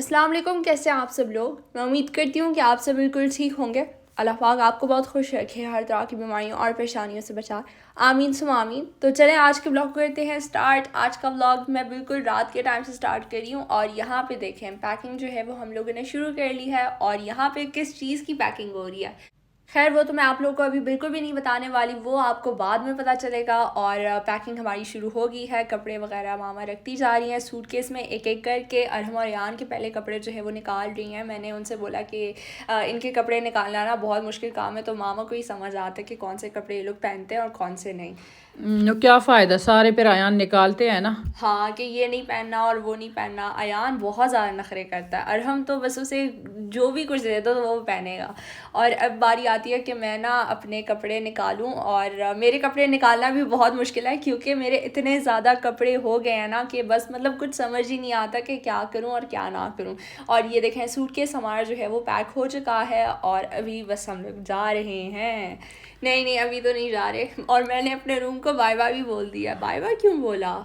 अस्सलाम वालेकुम, कैसे हैं आप सब लोग। मैं उम्मीद करती हूँ कि आप सब बिल्कुल ठीक होंगे। अल्लाह पाक आपको बहुत खुश रखे, हर तरह की बीमारियों और परेशानियों से बचाए, आमीन सुम आमीन। तो चलें आज के ब्लॉग करते हैं स्टार्ट। आज का ब्लॉग मैं बिल्कुल रात के टाइम से स्टार्ट कर रही हूँ और यहाँ पे देखें पैकिंग जो है वो हम लोगों ने शुरू कर ली है और यहाँ पे किस चीज़ की पैकिंग हो रही है। खैर वो तो मैं आप लोगों को अभी बिल्कुल भी नहीं बताने वाली, वो आपको बाद में पता चलेगा। और पैकिंग हमारी शुरू हो गई है, कपड़े वगैरह मामा रखती जा रही हैं सूटकेस में एक एक करके। और हम और यान के पहले कपड़े जो है वो निकाल रही हैं। मैंने उनसे बोला कि इनके कपड़े निकालना ना बहुत मुश्किल काम है, तो मामा को ही समझ आता है कि कौन से कपड़े ये लोग पहनते हैं और कौन से नहीं। क्या फ़ायदा, सारे फिर अयान निकालते हैं ना। हाँ कि ये नहीं पहनना और वो नहीं पहनना। अयान बहुत ज़्यादा नखरे करता है, अरहम तो बस उसे जो भी कुछ दे दो तो वो पहनेगा। और अब बारी आती है कि मैं ना अपने कपड़े निकालूं, और मेरे कपड़े निकालना भी बहुत मुश्किल है क्योंकि मेरे इतने ज़्यादा कपड़े हो गए हैं ना कि बस मतलब कुछ समझ ही नहीं आता कि क्या करूं और क्या ना करूं। और ये देखें सूटकेस हमारा जो है वो पैक हो चुका है और अभी बस हम लोग जा रहे हैं। नहीं नहीं अभी तो नहीं जा रहे। और मैंने अपने रूम को बाय बाय भी बोल दिया। बाय बाय क्यों बोला?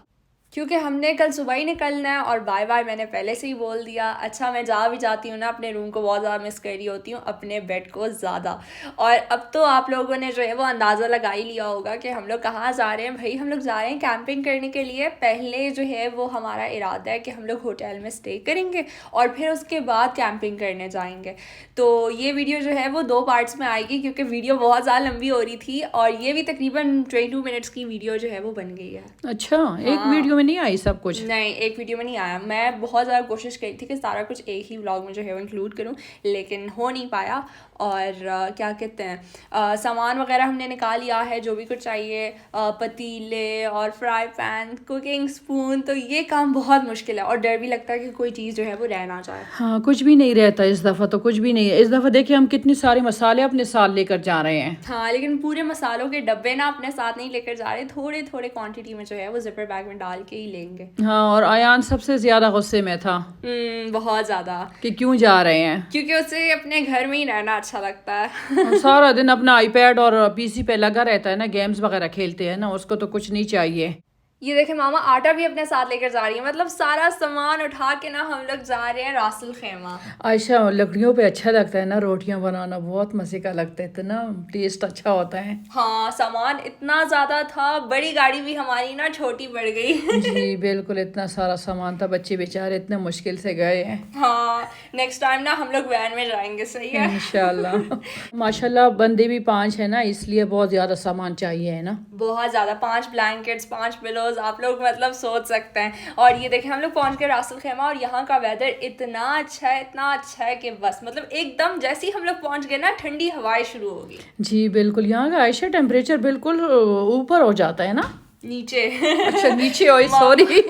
क्योंकि हमने कल सुबह ही निकलना है और बाय बाय मैंने पहले से ही बोल दिया। अच्छा मैं जा भी जाती हूँ ना, अपने रूम को बहुत ज़्यादा मिस कर रही होती हूँ, अपने बेड को ज़्यादा। और अब तो आप लोगों ने जो है वो अंदाज़ा लगा ही लिया होगा कि हम लोग कहाँ जा रहे हैं। भाई हम लोग जा रहे हैं कैंपिंग करने के लिए। पहले जो है वो हमारा इरादा है कि हम लोग होटल में स्टे करेंगे और फिर उसके बाद कैंपिंग करने जाएंगे। तो ये वीडियो जो है वो 2 पार्ट्स में आएगी क्योंकि वीडियो बहुत ज़्यादा लंबी हो रही थी और ये भी तकरीबन 22 मिनट्स की वीडियो जो है वो बन गई है। अच्छा, एक हाँ वीडियो में नहीं आई सब कुछ? नहीं, एक वीडियो में नहीं आया। मैं बहुत ज़्यादा कोशिश करी थी कि सारा कुछ एक ही व्लॉग में जो है वो इंक्लूड करूं, लेकिन हो नहीं पाया। और क्या कहते हैं, सामान वगैरह हमने निकाल लिया है जो भी कुछ चाहिए, पतीले और फ्राई पैन, कुकिंग स्पून। तो ये काम बहुत मुश्किल है और डर भी लगता है कि कोई चीज़ जो है वो रह ना जाए। हाँ, कुछ भी नहीं रहता इस दफ़ा, तो कुछ भी नहीं है इस दफ़ा। देखिए हम कितने सारे मसाले अपने साथ लेकर जा रहे हैं। हाँ लेकिन पूरे मसालों के डब्बे ना अपने साथ नहीं लेकर जा रहे, थोड़े थोड़े क्वांटिटी में जो है वो जिपर बैग में डाल के ही लेंगे। हाँ, और अयान सबसे ज़्यादा गुस्से में था बहुत ज़्यादा। कि क्यों जा रहे हैं। क्योंकि उसे अपने घर में ही रहना अच्छा लगता है। और सारा दिन अपना आईपैड और पीसी पे लगा रहता है ना, गेम्स वगैरह खेलते हैं ना, उसको तो कुछ नहीं चाहिए। ये देखे मामा आटा भी अपने साथ लेकर जा रही है, मतलब सारा सामान उठा के ना हम लोग जा रहे हैं रासुल खेमा। आयशा, लकड़ियों पे अच्छा लगता है ना रोटियां बनाना, बहुत मज़े का लगता है, इतना टेस्ट अच्छा होता है। हाँ सामान इतना ज़्यादा था, बड़ी गाड़ी भी हमारी ना छोटी पड़ गई। जी बिल्कुल, इतना सारा सामान था, बच्चे बेचारे इतने मुश्किल से गए हैं। हाँ नेक्स्ट टाइम ना हम लोग वैन में जाएंगे, सही है। इंशाल्लाह। माशाल्लाह बंदे भी 5 है ना, इसलिए बहुत ज़्यादा सामान चाहिए है ना। बहुत ज़्यादा, 5 ब्लैंकेट्स, 5 पिलोज, आप लोग मतलब सोच सकते हैं। और ये देखें हम लोग पहुंच गए रासुल खेमा और यहाँ का वेदर इतना अच्छा है, इतना अच्छा है कि बस मतलब एकदम जैसे ही हम लोग पहुंच गए ना ठंडी हवाएं शुरू होगी। जी बिल्कुल, यहाँ का आयशा टेम्परेचर बिल्कुल ऊपर हो जाता है ना। नीचे। अच्छा नीचे हो, सॉरी।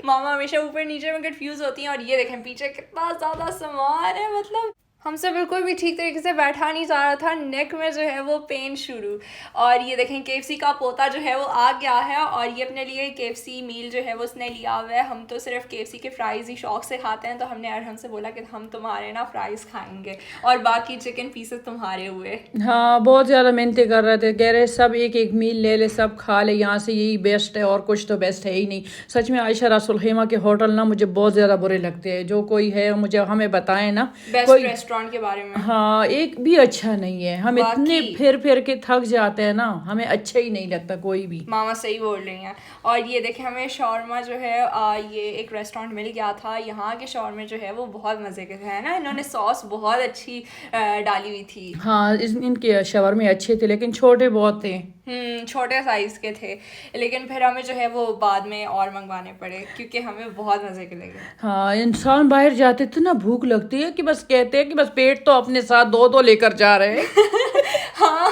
मामा हमेशा ऊपर नीचे में कंफ्यूज होती हैं। और ये देखें पीछे कितना ज़्यादा सामान है, मतलब हमसे बिल्कुल भी ठीक तरीके से बैठा नहीं जा रहा था, नेक में जो है वो पेन शुरू। और ये देखें केएफसी का पोता जो है वो आ गया है और ये अपने लिए केएफसी मील जो है वो उसने लिया हुआ है। हम तो सिर्फ केएफसी के फ्राइज़ ही शौक से खाते हैं, तो हमने अरहम से बोला कि हम तुम्हारे ना फ्राइज़ खाएंगे और बाकी चिकन पीसेस तुम्हारे हुए। हाँ, बहुत ज़्यादा मेहनत कर रहे थे, कह रहे सब एक एक मील ले ले, सब खा ले, यहाँ से यही बेस्ट है और कुछ तो बेस्ट है ही नहीं। सच में आयशा रासुल खेमा के होटल ना मुझे बहुत ज़्यादा बुरे लगते हैं। जो कोई है मुझे हमें बताएं ना बेस्ट कोई। रेस्टोरेंट के बारे में हाँ, एक भी अच्छा नहीं है। हम इतने फिर फिर के थक जाते हैं ना, हमें अच्छा ही नहीं लगता कोई भी। मामा सही बोल रही हैं। और ये देखें हमें शौरमा जो है ये एक रेस्टोरेंट मिल गया था। यहाँ के शौरमे जो है वो बहुत मज़े के थे, है ना। इन्होंने सॉस बहुत अच्छी डाली हुई थी। हाँ, इनके शवरमे अच्छे थे लेकिन छोटे बहुत थे। छोटे साइज़ के थे, लेकिन फिर हमें जो है वो बाद में और मंगवाने पड़े क्योंकि हमें बहुत मज़े के लगे। हाँ, इंसान बाहर जाते थे ना, भूख लगती है कि बस कहते हैं कि बस पेट तो अपने साथ दो दो लेकर जा रहे हैं। हाँ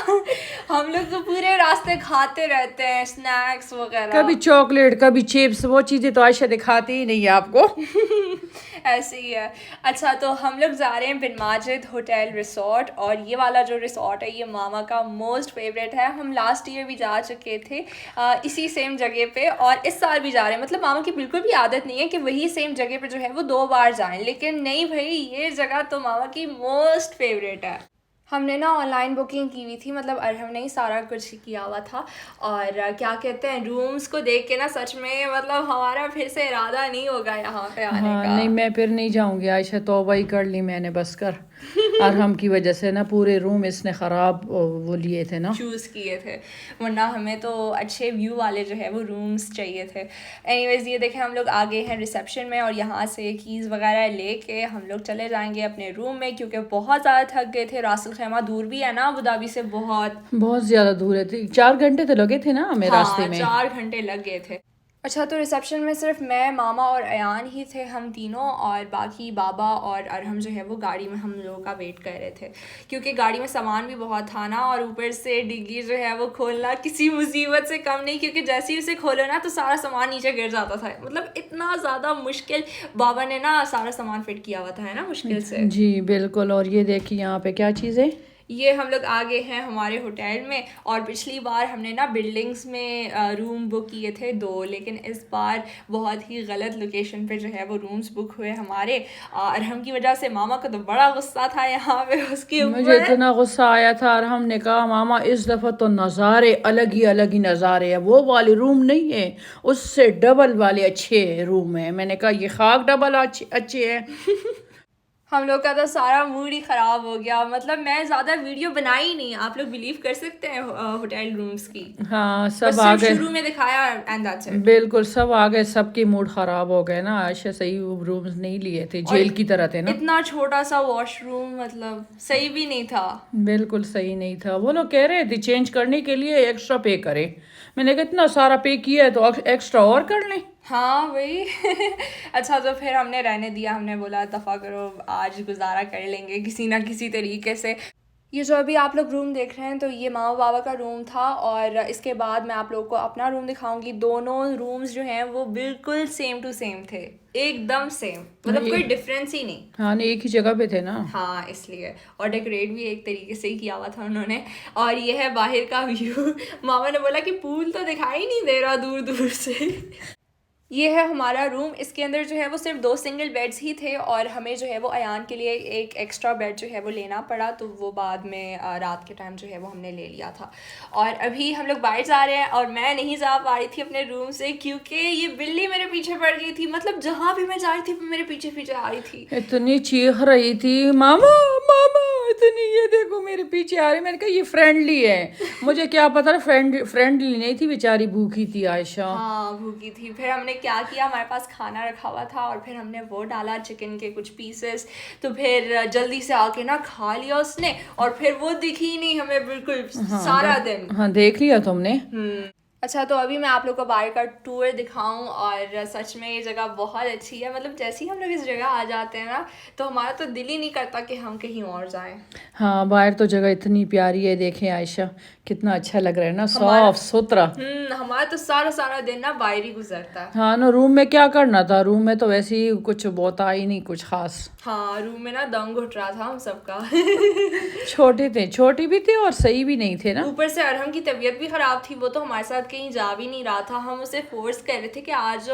हम लोग तो पूरे रास्ते खाते रहते हैं स्नैक्स वगैरह, कभी चॉकलेट कभी चिप्स, वो चीज़ें तो आयशा दिखाती ही नहीं है आपको। ऐसे ही है। अच्छा तो हम लोग जा रहे हैं बिन माजिद होटल रिसोर्ट और ये वाला जो रिसोर्ट है ये मामा का मोस्ट फेवरेट है। हम लास्ट ईयर भी जा चुके थे इसी सेम जगह पे और इस साल भी जा रहे हैं। मतलब मामा की बिल्कुल भी आदत नहीं है कि वही सेम जगह पे जो है वो 2 बार जाएं, लेकिन नहीं भाई ये जगह तो मामा की मोस्ट फेवरेट है। हमने ना ऑनलाइन बुकिंग की हुई थी, मतलब अरहम ने ही सारा कुछ किया हुआ था। और क्या कहते हैं, रूम्स को देख के ना सच में मतलब हमारा फिर से इरादा नहीं होगा यहाँ पे आने हाँ का। नहीं, मैं फिर नहीं जाऊंगी आयशा, तौबा ही कर ली मैंने बस कर। अरहम की वजह से ना पूरे रूम इसने ख़राब वो लिए थे ना। चूज़ किए थे, वरना हमें तो अच्छे व्यू वाले जो है वो रूम्स चाहिए थे। एनीवेज़ ये देखें, हम लोग आ गए हैं रिसेप्शन में और यहाँ से कीज़ वगैरह लेके हम लोग चले जाएंगे अपने रूम में, क्योंकि बहुत ज़्यादा थक गए थे। रासल खैमा दूर भी है ना अबू धाबी से बहुत। बहुत ज़्यादा दूर है, 4 घंटे तो लगे थे ना हमें रास्ते हाँ, में। 4 घंटे लग गए थे। अच्छा, तो रिसेप्शन में सिर्फ मैं, मामा और अयान ही थे, हम तीनों, और बाकी बाबा और अरहम जो है वो गाड़ी में हम लोगों का वेट कर रहे थे, क्योंकि गाड़ी में सामान भी बहुत था ना, और ऊपर से डिग्गी जो है वो खोलना किसी मुसीबत से कम नहीं, क्योंकि जैसे ही उसे खोलो ना तो सारा सामान नीचे गिर जाता था। मतलब इतना ज़्यादा मुश्किल बाबा ने ना सारा सामान फिट किया हुआ था, है ना, मुश्किल से। जी बिल्कुल। और ये देखिए यहाँ पे क्या चीज़ है। ये हम लोग आ गए हैं हमारे होटल में, और पिछली बार हमने ना बिल्डिंग्स में रूम बुक किए थे 2, लेकिन इस बार बहुत ही गलत लोकेशन पे जो है वो रूम्स बुक हुए हमारे। अरहम की वजह से मामा को तो बड़ा गुस्सा था यहाँ पे उसके मुझे ऊपर। इतना गुस्सा आया था और हमने कहा मामा इस दफ़ा तो नज़ारे अलग ही नज़ारे है, वो वाले रूम नहीं है, उससे डबल वाले अच्छे रूम है। मैंने कहा ये खाक डबल अच्छे अच्छे है। हम लोग का तो सारा मूड ही ख़राब हो गया। मतलब मैं ज़्यादा वीडियो बनाई नहीं, आप लोग बिलीव कर सकते हैं होटल रूम्स की। हाँ सब बस आ सिर्फ गए। शुरू में दिखाया एंड दैट्स इट। बिल्कुल सब आ गए, सबके मूड ख़राब हो गए ना। आयशा सही रूम्स नहीं लिए थे, और जेल की तरह थे ना। इतना छोटा सा वॉशरूम, मतलब सही भी नहीं था। बिल्कुल सही नहीं था। वो लोग कह रहे थे चेंज करने के लिए एक्स्ट्रा पे करें। मैंने कहा इतना सारा पे किया है तो एक्स्ट्रा और कर लें। हाँ वही। अच्छा, तो फिर हमने रहने दिया, हमने बोला दफ़ा करो, आज गुजारा कर लेंगे किसी ना किसी तरीके से। ये जो अभी आप लोग रूम देख रहे हैं, तो ये मामा बाबा का रूम था, और इसके बाद मैं आप लोगों को अपना रूम दिखाऊंगी। दोनों रूम्स जो हैं वो बिल्कुल सेम टू सेम थे, एकदम सेम, मतलब कोई डिफरेंस ही नहीं। हाँ नहीं, एक ही जगह पे थे ना। हाँ, इसलिए। और डेकोरेट भी एक तरीके से ही किया हुआ था उन्होंने। और ये है बाहर का व्यू। मामा ने बोला कि पूल तो दिखाई नहीं दे रहा दूर दूर से। ये है हमारा रूम। इसके अंदर जो है वो सिर्फ 2 सिंगल बेड्स ही थे, और हमें जो है वो अयान के लिए एक एक्स्ट्रा बेड जो है वो लेना पड़ा, तो वो बाद में रात के टाइम जो है वो हमने ले लिया था। और अभी हम लोग बाहर जा रहे हैं, और मैं नहीं जा पा रही थी अपने रूम से, क्योंकि ये बिल्ली मेरे पीछे पड़ गई थी। मतलब जहाँ भी मैं जा रही थी वो मेरे पीछे पीछे आ रही थी। इतनी चीख रही थी मामा मामा, इतनी, ये देखो मेरे पीछे आ रही। मैंने कहा ये फ्रेंडली है, मुझे क्या पता फ्रेंडली नहीं थी, बेचारी भूखी थी आयशा। हाँ, भूखी थी। फिर हमने क्या किया, हमारे पास खाना रखा हुआ था, और फिर हमने वो डाला चिकन के कुछ पीसेस, तो फिर जल्दी से आके ना खा लिया उसने, और फिर वो दिखी ही नहीं हमें बिल्कुल सारा दिन। हाँ देख लिया तुमने। अच्छा, तो अभी मैं आप लोग को बाहर का टूर दिखाऊं, और सच में ये जगह बहुत अच्छी है। मतलब जैसे ही हम लोग इस जगह आ जाते हैं ना, तो हमारा तो दिल ही नहीं करता कि हम कहीं और जाएं। हाँ बाहर तो जगह इतनी प्यारी है, देखें आयशा कितना अच्छा लग रहा है ना, साफ सुथरा। हमारा तो सारा सारा दिन ना बाहर ही गुजरता है। हाँ ना, रूम में क्या करना था, रूम में तो वैसे ही कुछ बहुत आई नहीं कुछ खास। हाँ, रूम में ना दम घुट रहा था हम सबका। छोटे थे, छोटी भी थे और सही भी नहीं थे ना। ऊपर से अरहम की तबीयत भी ख़राब थी, वो तो हमारे साथ कहीं जा भी नहीं रहा था। हम उसे फोर्स कर रहे थे कि आज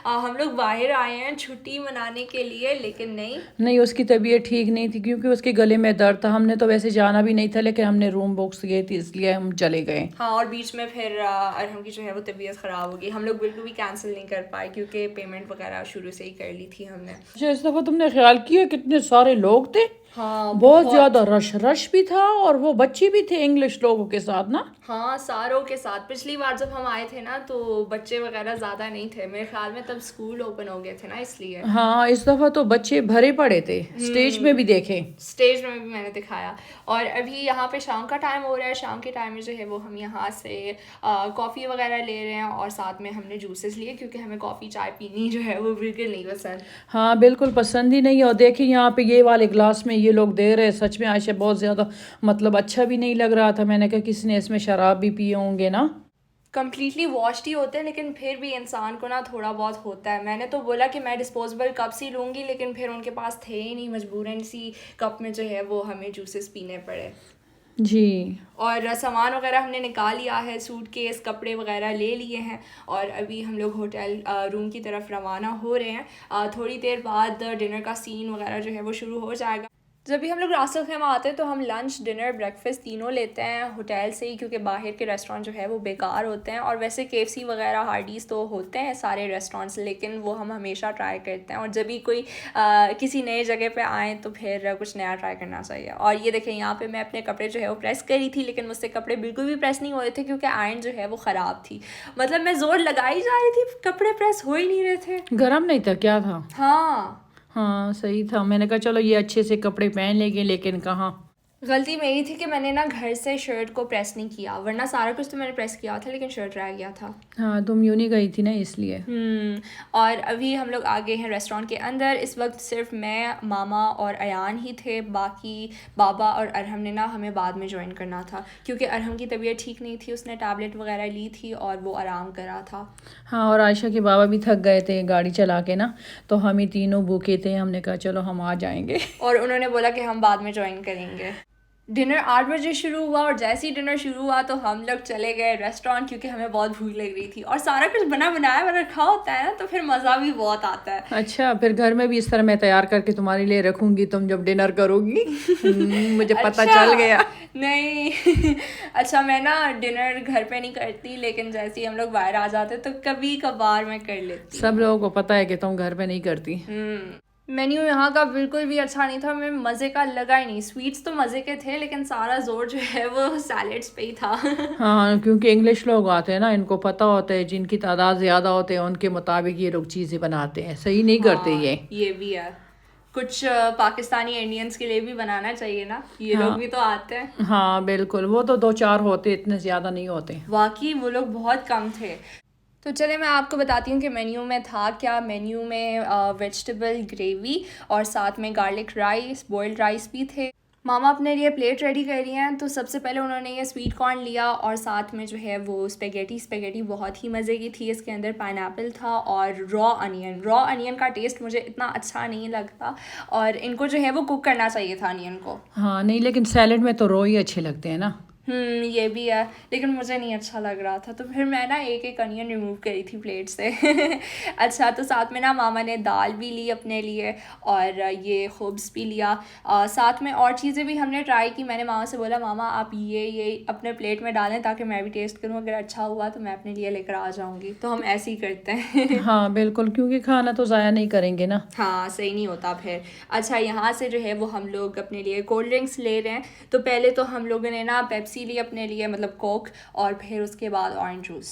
हम लोग बाहर आए हैं छुट्टी मनाने के लिए, लेकिन नहीं। नहीं उसकी तबीयत ठीक नहीं थी, क्योंकि उसके गले में दर्द था। हमने तो वैसे जाना भी नहीं था, लेकिन हमने रूम बुक्स किए थी इसलिए हम चले गए। हाँ, और बीच में फिर अरहम की जो है वो तबीयत ख़राब हो गई। हम लोग बिल्कुल भी कैंसिल नहीं कर पाए, क्योंकि पेमेंट वगैरह शुरू से ही कर ली थी हमने। अच्छा, इस दफा तुमने ख्याल किया कितने सारे लोग थे। हाँ, बहुत ज्यादा रश भी था, और वो बच्चे भी थे इंग्लिश लोगों के साथ ना। हाँ, सारों के साथ। पिछली बार जब हम आए थे ना तो बच्चे वगैरह ज़्यादा नहीं थे, मेरे ख्याल में तब स्कूल ओपन हो गए थे ना, इसलिए। हाँ इस दफा तो बच्चे भरे पड़े थे, स्टेज में भी देखे। स्टेज में भी मैंने दिखाया। और अभी यहाँ पे शाम का टाइम हो रहा है। शाम के टाइम में जो है वो हम यहाँ से कॉफ़ी वगैरह ले रहे हैं, और साथ में हमने जूसेस लिए, क्योंकि हमें कॉफ़ी चाय पीनी जो है वो बिल्कुल नहीं पसंद। हाँ बिल्कुल पसंद ही नहीं है। और देखिए यहाँ पे ये वाले ग्लास में ये लोग दे रहे हैं, सच में आयशा बहुत ज़्यादा मतलब अच्छा भी नहीं लग रहा था। मैंने कहा किसी ने इसमें शराब भी पिए होंगे ना। कम्प्लीटली वॉश्ड ही होते हैं, लेकिन फिर भी इंसान को ना थोड़ा बहुत होता है। मैंने तो बोला कि मैं डिस्पोजेबल कप्स ही लूँगी, लेकिन फिर उनके पास थे ही नहीं, मजबूरन सी कप में जो है वो हमें जूसेस पीने पड़े। जी। और सामान वगैरह हमने निकाल लिया है, सूटकेस कपड़े वगैरह ले लिए हैं, और अभी हम लोग होटल रूम की तरफ रवाना हो रहे हैं। थोड़ी देर बाद डिनर का सीन वगैरह जो है वो शुरू हो जाएगा। जब भी हम लोग रासल खैमा आते हैं तो हम लंच डिनर ब्रेकफास्ट तीनों लेते हैं होटल से ही, क्योंकि बाहर के रेस्टोरेंट जो है वो बेकार होते हैं। और वैसे KFC वगैरह हार्डीज़ तो होते हैं सारे रेस्टोरेंट्स, लेकिन वो हम हमेशा ट्राई करते हैं। और जब भी कोई किसी नए जगह पे आएँ तो फिर कुछ नया ट्राई करना चाहिए। और ये देखें यहाँ पे मैं अपने कपड़े जो है वो प्रेस करी थी, लेकिन मुझसे कपड़े बिल्कुल भी प्रेस नहीं हो रहे थे क्योंकि आयरन जो है वो ख़राब थी। मतलब मैं ज़ोर लगाई जा रही थी, कपड़े प्रेस हो ही नहीं रहे थे। गरम नहीं था क्या था? हाँ हाँ सही था। मैंने कहा चलो ये अच्छे से कपड़े पहन लेंगे, लेकिन कहाँ। गलती मेरी थी कि मैंने ना घर से शर्ट को प्रेस नहीं किया, वरना सारा कुछ तो मैंने प्रेस किया था, लेकिन शर्ट रह गया था। हाँ तुम यूनी गई थी ना इसलिए। और अभी हम लोग आ गए हैं रेस्टोरेंट के अंदर। इस वक्त सिर्फ मैं, मामा और अयान ही थे, बाकी बाबा और अरहम ने ना हमें बाद में ज्वाइन करना था क्योंकि अरहम की तबीयत ठीक नहीं थी, उसने टैबलेट वगैरह ली थी और वो आराम कर रहा था। हाँ और आयशा के बाबा भी थक गए थे गाड़ी चला के ना, तो हम ही तीनों भूखे थे। हमने कहा चलो हम आ जाएंगे। और उन्होंने बोला कि हम बाद में ज्वाइन करेंगे। डिनर 8 बजे शुरू हुआ और जैसे ही डिनर शुरू हुआ तो हम लोग चले गए रेस्टोरेंट क्योंकि हमें बहुत भूख लग रही थी। और सारा कुछ बना बनाया हुआ रखा होता है ना, तो फिर मज़ा भी बहुत आता है। अच्छा, फिर घर में भी इस तरह मैं तैयार करके तुम्हारे लिए रखूंगी तुम जब डिनर करोगी। मुझे पता चल गया। नहीं अच्छा, मैं ना डिनर घर पे नहीं करती, लेकिन जैसे ही हम लोग बाहर आ जाते तो कभी कभार मैं कर लेती। सब लोगों को पता है कि तुम घर पे नहीं करती। मेन्यू यहाँ का बिल्कुल भी अच्छा नहीं था, मैं मज़े का लगा ही नहीं। स्वीट्स तो मज़े के थे, लेकिन सारा जोर जो है वो सैलेड्स पे ही था। हाँ क्योंकि इंग्लिश लोग आते हैं ना, इनको पता होता है जिनकी तादाद ज़्यादा होते हैं उनके मुताबिक ये लोग चीज़ें बनाते हैं, सही नहीं करते ये भी है। कुछ पाकिस्तानी इंडियंस के लिए भी बनाना चाहिए ना, ये लोग भी तो आते हैं। हाँ बिल्कुल, वो तो 2-4 होते, इतने ज़्यादा नहीं होते। वाकई वो लोग बहुत कम थे। तो चले मैं आपको बताती हूँ कि मेन्यू में था क्या। मेन्यू में वेजिटेबल ग्रेवी और साथ में गार्लिक राइस, बॉइल्ड राइस भी थे। मामा अपने लिए प्लेट रेडी कर रही हैं, तो सबसे पहले उन्होंने ये स्वीट कॉर्न लिया और साथ में जो है वो स्पेगेटी बहुत ही मज़े की थी। इसके अंदर पाइनएप्पल था और रॉ अनियन का टेस्ट मुझे इतना अच्छा नहीं लगता और इनको जो है वो कुक करना चाहिए था अनियन को। हाँ नहीं, लेकिन सैलेड में तो रॉ ही अच्छे लगते हैं ना। ये भी है, लेकिन मुझे नहीं अच्छा लग रहा था, तो फिर मैं ना एक एक अनियन रिमूव करी थी प्लेट से। अच्छा, तो साथ में ना मामा ने दाल भी ली अपने लिए और ये खुब्स भी लिया। साथ में और चीज़ें भी हमने ट्राई की। मैंने मामा से बोला मामा आप ये अपने प्लेट में डालें ताकि मैं भी टेस्ट करूँ, अगर अच्छा हुआ तो मैं अपने लिए लेकर आ जाऊँगी। तो हम ऐसे ही करते हैं। हाँ बिल्कुल, क्योंकि खाना तो ज़ाया नहीं करेंगे ना। हाँ सही नहीं होता फिर। अच्छा, यहाँ से जो है वो हम लोग अपने लिए कोल्ड ड्रिंक्स ले रहे हैं। तो पहले तो हम लोगों ने ना पेप्सी ली अपने लिए, मतलब कोक, और फिर उसके बाद ऑरेंज जूस।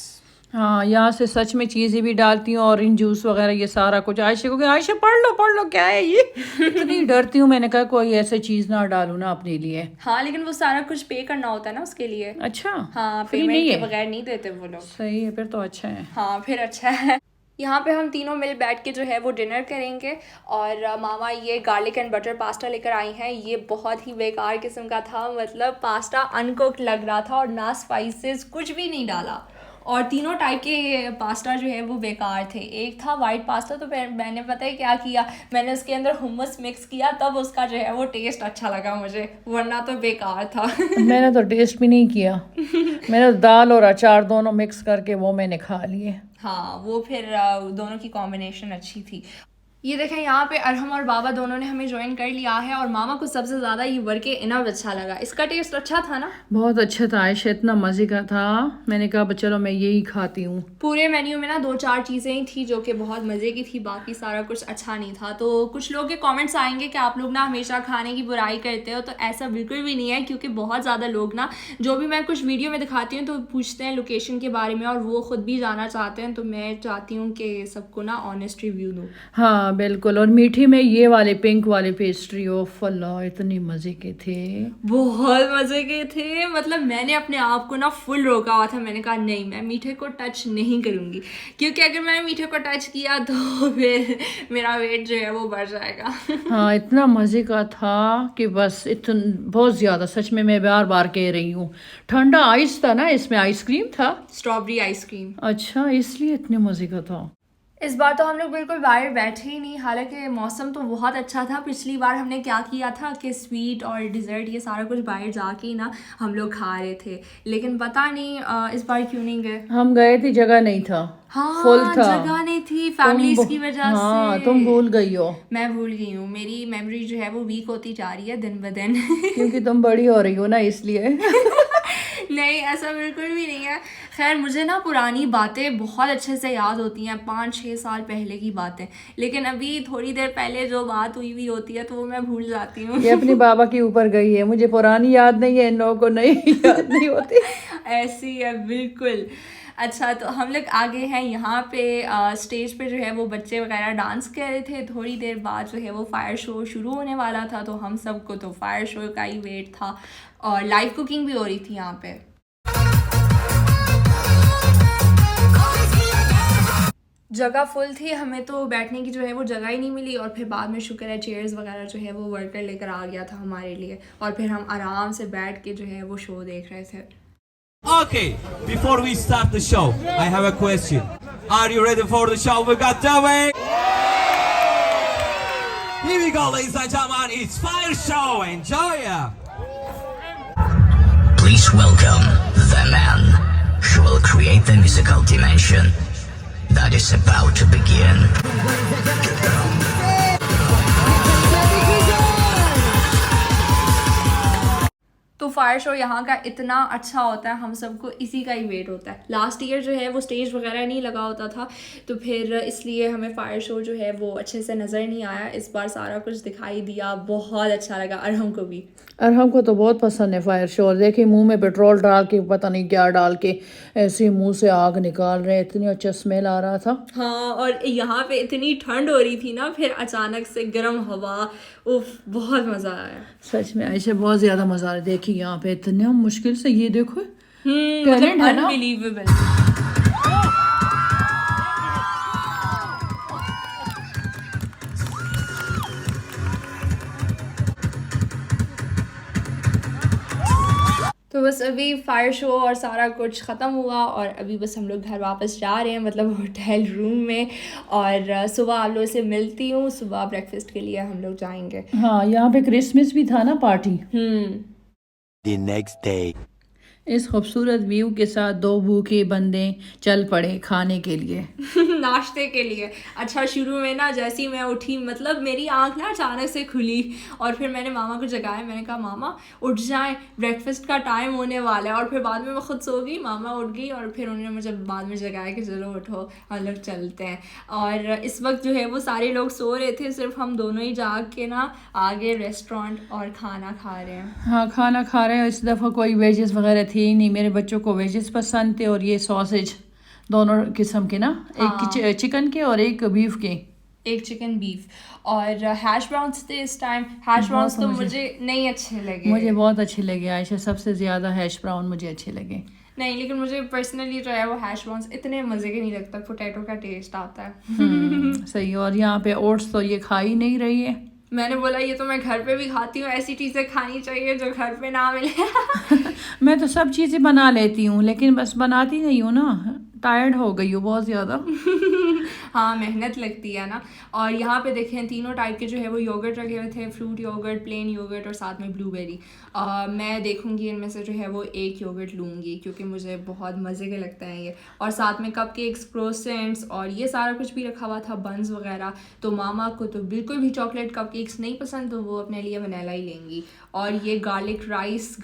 हाँ यहाँ से सच में चीज़ें भी डालती हूँ, ऑरेंज जूस वगैरह ये सारा कुछ। आयशा को आयशा पढ़ लो क्या है ये। इतनी डरती हूँ, मैंने कहा कोई ऐसी चीज़ ना डालूँ ना अपने लिए। हाँ लेकिन वो सारा कुछ पे करना होता है ना उसके लिए। अच्छा, हाँ, पेमेंट के बगैर नहीं देते वो लोग। सही है, फिर तो अच्छा है। हाँ फिर अच्छा है। यहाँ पे हम तीनों मिल बैठ के जो है वो डिनर करेंगे। और मामा ये गार्लिक एंड बटर पास्ता लेकर आई हैं। ये बहुत ही बेकार किस्म का था, मतलब पास्ता अनकुक्ड लग रहा था और ना स्पाइसेस कुछ भी नहीं डाला। और तीनों टाइप के पास्ता जो है वो बेकार थे। एक था वाइट पास्ता, तो मैंने पता है क्या किया, मैंने उसके अंदर हुम्मस मिक्स किया, तब उसका जो है वो टेस्ट अच्छा लगा मुझे, वरना तो बेकार था। मैंने तो टेस्ट भी नहीं किया। मैंने दाल और अचार दोनों मिक्स करके वो मैंने खा लिए। हाँ वो फिर दोनों की कॉम्बिनेशन अच्छी थी। ये देखें यहाँ पे अरहम और बाबा दोनों ने हमें ज्वाइन कर लिया है और मामा को सबसे ज़्यादा ये वर्के इनफ अच्छा लगा। इसका टेस्ट अच्छा था ना? बहुत अच्छा था आयशा, इतना मज़े का था। मैंने कहा चलो मैं यही खाती हूँ। पूरे मेन्यू में ना 2-4 चीज़ें ही थी जो कि बहुत मज़े की थी, बाकी सारा कुछ अच्छा नहीं था। तो कुछ लोग के कमेंट्स आएंगे कि आप लोग ना हमेशा खाने की बुराई करते हो, तो ऐसा बिल्कुल भी नहीं है, क्योंकि बहुत ज़्यादा लोग ना जो भी मैं कुछ वीडियो में दिखाती हूँ तो पूछते हैं लोकेशन के बारे में और वो ख़ुद भी जाना चाहते हैं। तो मैं चाहती हूँ कि सबको ना ऑनेस्ट रिव्यू दूँ। हाँ बिल्कुल। और मीठी में ये वाले पिंक वाले पेस्ट्री, ओफ अल्लाह इतने मज़े के थे, बहुत मज़े के थे। मतलब मैंने अपने आप को ना फुल रोका हुआ था, मैंने कहा नहीं मैं मीठे को टच नहीं करूँगी, क्योंकि अगर मैंने मीठे को टच किया तो फिर मेरा वेट जो है वो बढ़ जाएगा। हाँ इतना मज़े का था कि बस इतना बहुत ज़्यादा, सच में मैं बार बार कह रही हूँ। ठंडा आइस था ना इसमें, आइसक्रीम था, स्ट्रॉबेरी आइसक्रीम। अच्छा इसलिए इतने मज़े का था। इस बार तो हम लोग बिल्कुल बाहर बैठे ही नहीं, हालांकि मौसम तो बहुत अच्छा था। पिछली बार हमने क्या किया था कि स्वीट और डिज़र्ट ये सारा कुछ बाहर जाके ही ना हम लोग खा रहे थे, लेकिन पता नहीं इस बार क्यों नहीं गए। हम गए थे, जगह नहीं था, फुल हाँ, था। जगह नहीं थी फैमिलीज की वजह से। हाँ, तुम भूल गई हो। मैं भूल गई हूँ, मेरी मेमोरी जो है वो वीक होती जा रही है दिन ब दिन। क्योंकि तुम बड़ी हो रही हो ना, इसलिए। नहीं, ऐसा बिल्कुल भी नहीं है। खैर, मुझे ना पुरानी बातें बहुत अच्छे से याद होती हैं, 5-6 साल पहले की बातें, लेकिन अभी थोड़ी देर पहले जो बात हुई हुई होती है तो वो मैं भूल जाती हूँ। ये अपने बाबा के ऊपर गई है, मुझे पुरानी याद नहीं है, इन लोगों को नई याद नहीं होती। ऐसी है बिल्कुल। अच्छा, तो हम लोग आगे हैं यहाँ पे स्टेज पे जो है वो बच्चे वगैरह डांस कर रहे थे। थोड़ी देर बाद जो है वो फायर शो शुरू होने वाला था, तो हम सबको तो फायर शो का ही वेट था, और लाइव कुकिंग भी हो रही थी यहाँ पे। जगह फुल थी, हमें तो बैठने की जो है वो जगह ही नहीं मिली, और फिर बाद में शुक्र है चेयर्स वगैरह जो है वो वर्कर लेकर आ गया था हमारे लिए, और फिर हम आराम से बैठ के जो है वो शो देख रहे थे। Okay, before we start the show, I have a question. Are you ready for the show? We got Tommy! Here we go, ladies and gentlemen, it's Fire Show, enjoy ya! Please welcome the man who will create the musical dimension that is about to begin. तो fire show यहाँ का इतना अच्छा होता है, हम सबको इसी का ही वेट होता है। लास्ट ईयर जो है वो स्टेज वगैरह नहीं लगा होता था, तो फिर इसलिए हमें फायर शो जो है वो अच्छे से नज़र नहीं आया। इस बार सारा कुछ दिखाई दिया, बहुत अच्छा लगा अरहम को भी। अरहम को तो बहुत पसंद है फायर शो। और देखिए, मुंह में पेट्रोल डाल के, पता नहीं क्या डाल के, ऐसे मुंह से आग निकाल रहे, इतनी अच्छा स्मेल आ रहा था। हाँ, और यहाँ पे इतनी ठंड हो रही थी ना, फिर अचानक से गर्म हवा, उफ, बहुत मज़ा आया। सच में आयशा, बहुत ज्यादा मजा आ रहा है। देखिए यहाँ पे इतने मुश्किल से, ये देखो मतलब टैलेंट है ना। अनबिलीवेबल। तो बस अभी फायर शो और सारा कुछ ख़त्म हुआ, और अभी बस हम लोग घर वापस जा रहे हैं, मतलब होटल रूम में। और सुबह आप लोगों से मिलती हूँ, सुबह ब्रेकफास्ट के लिए हम लोग जाएंगे। हाँ, यहाँ पे क्रिसमस भी था ना, पार्टी। The next day. इस खूबसूरत व्यू के साथ दो भूखे बंदे चल पड़े खाने के लिए। नाश्ते के लिए। अच्छा, शुरू में ना जैसे ही मैं उठी, मतलब मेरी आंख ना अचानक से खुली, और फिर मैंने मामा को जगाया, मैंने कहा मामा उठ जाएं, ब्रेकफास्ट का टाइम होने वाला है। और फिर बाद में मैं खुद सो गई, मामा उठ गई, और फिर उन्होंने मुझे बाद में जगाया कि चलो उठो, हम लोग चलते हैं। और इस वक्त जो है वो सारे लोग सो रहे थे, सिर्फ हम दोनों ही जाग के ना आगे रेस्टोरेंट और खाना खा रहे हैं। हाँ, खाना खा रहे हैं। इस दफ़ा कोई वेजेस वगैरह थी ही नहीं। मेरे बच्चों को वेजेस पसंद थे, और ये सॉसेज दोनों किस्म के ना, एक चिकन के और एक बीफ के। एक चिकन बीफ, और हैश ब्राउन्स थे इस टाइम। हैश ब्राउन्स तो मुझे नहीं अच्छे लगे। मुझे बहुत अच्छे लगे आयशा, सबसे ज़्यादा हैश ब्राउन मुझे अच्छे लगे। नहीं, लेकिन मुझे पर्सनली जो है वो हैश ब्राउन्स इतने मज़े के नहीं लगता, पोटैटो का टेस्ट आता है। सही। और यहाँ पे ओट्स तो ये खा ही नहीं रही है। मैंने बोला ये तो मैं घर पे भी खाती हूँ, ऐसी चीज़ें खानी चाहिए जो घर पे ना मिले। मैं तो सब चीज़ें बना लेती हूँ, लेकिन बस बनाती नहीं हूँ ना, टायर्ड हो गई हूँ बहुत ज़्यादा। हाँ, मेहनत लगती है ना। और यहाँ पे देखें, तीनों टाइप के जो है वो योगर्ट रखे हुए थे, फ्रूट योगर्ट, प्लेन योगर्ट और साथ में ब्लूबेरी। मैं देखूँगी इनमें से जो है वो एक योगर्ट लूँगी, क्योंकि मुझे बहुत मज़े के लगता है ये। और साथ में कप केक्स, क्रोसेंट्स और ये सारा कुछ भी रखा हुआ था, बन्स वगैरह। तो मामा को तो बिल्कुल भी चॉकलेट कप केक्स नहीं पसंद, तो वो अपने लिए वनीला ही लेंगी। और ये गार्लिक राइस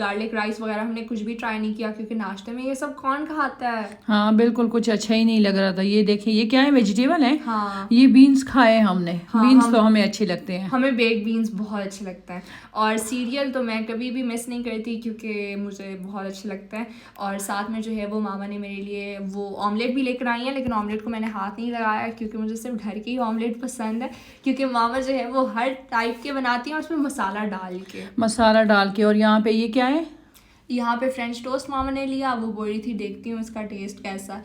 वगैरह हमने कुछ भी ट्राई नहीं किया, क्योंकि नाश्ते में ये सब कौन खाता है। हाँ बिल्कुल, कुछ अच्छा ही नहीं लग रहा था। ये देखिए, ये क्या है, वेजिटेबल है। हाँ, ये बीन्स खाए हमने। हाँ, बीन्स तो हमें अच्छे लगते हैं। हमें बेक्ड बीन्स बहुत अच्छे लगता है। और सीरियल तो मैं कभी भी मिस नहीं करती, क्योंकि मुझे बहुत अच्छे लगता है। और साथ में जो है वो मामा ने मेरे लिए वो ऑमलेट भी लेकर आई है, लेकिन ऑमलेट को मैंने हाथ नहीं लगाया, क्योंकि मुझे सिर्फ घर के ही ऑमलेट पसंद है। क्योंकि मामा जो है वो हर टाइप के बनाती हैं, और उसमें मसाला डाल के। और यहाँ पे ये क्या है? यहाँ पे फ्रेंच टोस्ट मामा ने लिया, वो बोल रही थी देखती हूँ इसका टेस्ट कैसा।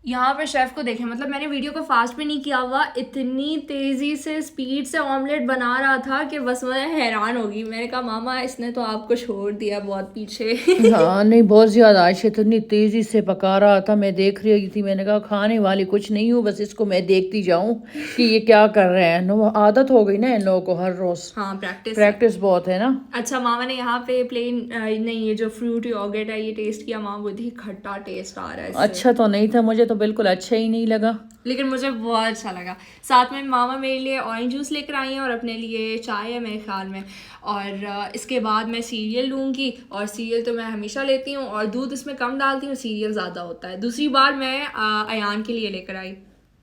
यहाँ पर शेफ़ को देखें, मतलब मैंने वीडियो को फास्ट भी नहीं किया हुआ, इतनी तेज़ी से स्पीड से ऑमलेट बना रहा था कि बस मैं हैरान होगी। मैंने कहा मामा इसने तो आपको छोड़ दिया बहुत पीछे। हाँ नहीं, बहुत ज़्यादा आयशा इतनी तेज़ी से पका रहा था, मैं देख रही थी। मैंने कहा खाने वाली कुछ नहीं हूँ, बस इसको मैं देखती जाऊँ कि ये क्या कर रहे हैं। नो आदत हो गई ना इन लोगों को हर रोज़। हाँ, प्रैक्टिस बहुत है ना। अच्छा, मामा ने यहाँ पे प्लेन नहीं, ये जो फ्रूट योगर्ट है ये टेस्ट किया। मामा बोलती खट्टा टेस्ट आ रहा है इससे। अच्छा तो नहीं था, मुझे तो बिल्कुल अच्छा ही नहीं लगा, लेकिन मुझे बहुत अच्छा लगा। साथ में मामा मेरे लिए ऑरेंज जूस लेकर आई हैं और अपने लिए चाय है मेरे ख्याल में। और इसके बाद मैं सीरियल लूँगी, और सीरियल तो मैं हमेशा लेती हूँ, और दूध इसमें कम डालती हूँ, सीरियल ज़्यादा होता है। दूसरी बार मैं अयान के लिए लेकर आई।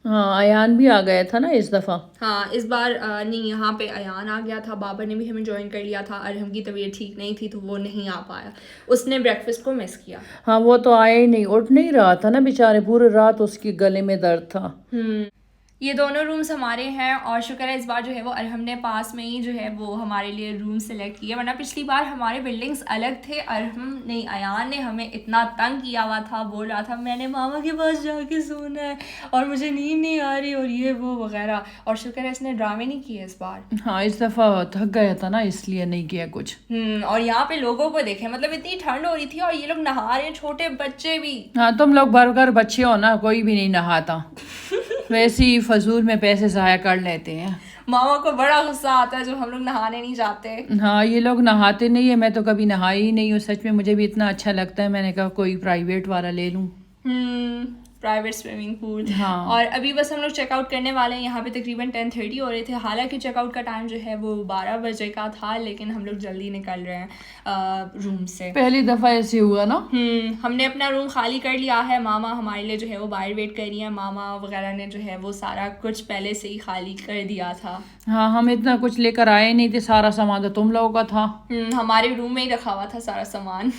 हाँ अयान भी आ गया था ना इस दफ़ा। हाँ, इस बार नहीं, यहाँ पे अयान आ गया था। बाबा ने भी हमें ज्वाइन कर लिया था। अरहम की तबीयत ठीक नहीं थी तो वो नहीं आ पाया, उसने ब्रेकफास्ट को मिस किया। हाँ वो तो आया ही नहीं, उठ नहीं रहा था ना बेचारे, पूरी रात उसकी गले में दर्द था। ये दोनों रूम्स हमारे हैं, और शुक्र है इस बार जो है वो अरहम ने पास में ही जो है वो हमारे लिए रूम सेलेक्ट किया, वरना पिछली बार हमारे बिल्डिंग्स अलग थे। अरहम नहीं, अयान ने हमें इतना तंग किया हुआ था, बोल रहा था मैंने मामा के पास जाके सोना है और मुझे नींद नहीं आ रही और ये वो वगैरह। और शुक्र है इसने ड्रामे नहीं किए इस बार। हाँ इस दफ़ा थक गया था ना, इसलिए नहीं किया कुछ। और यहाँ पे लोगों को देखें, मतलब इतनी ठंड हो रही थी और ये लोग नहा रहे हैं, छोटे बच्चे भी। हाँ तुम लोग भरकर बच्चे हो ना, कोई भी नहीं नहाता। वैसे ही फजूल में पैसे ज़ाया कर लेते हैं। मामा को बड़ा गुस्सा आता है जब हम लोग नहाने नहीं जाते। हाँ ये लोग नहाते नहीं है, मैं तो कभी नहाई ही नहीं हूँ सच में। मुझे भी इतना अच्छा लगता है, मैंने कहा कोई प्राइवेट वाला ले लूँ। Private swimming pool. हाँ। और अभी बस हम लोग चेकआउट करने वाले हैं। यहाँ पे तकरीबन 10:30 हो रहे थे। हालांकि चेकआउट का टाइम जो है वो 12 बजे का था, लेकिन हम लोग जल्दी निकल रहे हैं रूम से। पहली दफ़ा ऐसे हुआ ना। हमने अपना रूम खाली कर लिया है। मामा हमारे लिए जो है वो बाहर वेट कर रही है। मामा वगैरह ने जो है वो सारा कुछ पहले से ही खाली कर दिया था। हाँ हम इतना कुछ लेकर आए नहीं थे, सारा सामान तो तुम लोगों का था। हमारे रूम में ही रखा हुआ था सारा सामान।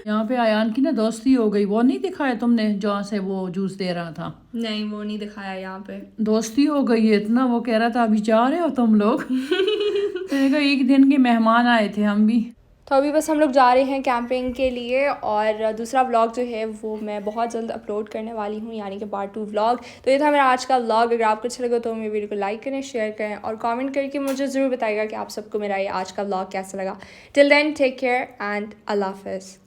यहाँ पे अयान की ना दोस्ती हो गई, वो नहीं दिखाया तुमने जहाँ से वो जूस दे रहा था? नहीं, वो नहीं दिखाया। यहाँ पे दोस्ती हो गई है इतना, वो कह रहा था अभी जा रहे हो तुम लोग। मैंने कहा एक दिन के मेहमान आए थे हम भी। तो अभी बस हम लोग जा रहे हैं कैंपिंग के लिए, और दूसरा व्लॉग जो है वो मैं बहुत जल्द अपलोड करने वाली हूँ, यानी कि पार्ट 2 व्लॉग। तो ये था मेरा आज का व्लॉग। अगर आपको अच्छा लगा तो मेरे वीडियो को लाइक करें, शेयर करें और कमेंट करके मुझे ज़रूर बताइएगा कि आप सबको मेरा ये आज का व्लॉग कैसा लगा। Till then take care and अल्लाह हाफ़िज़।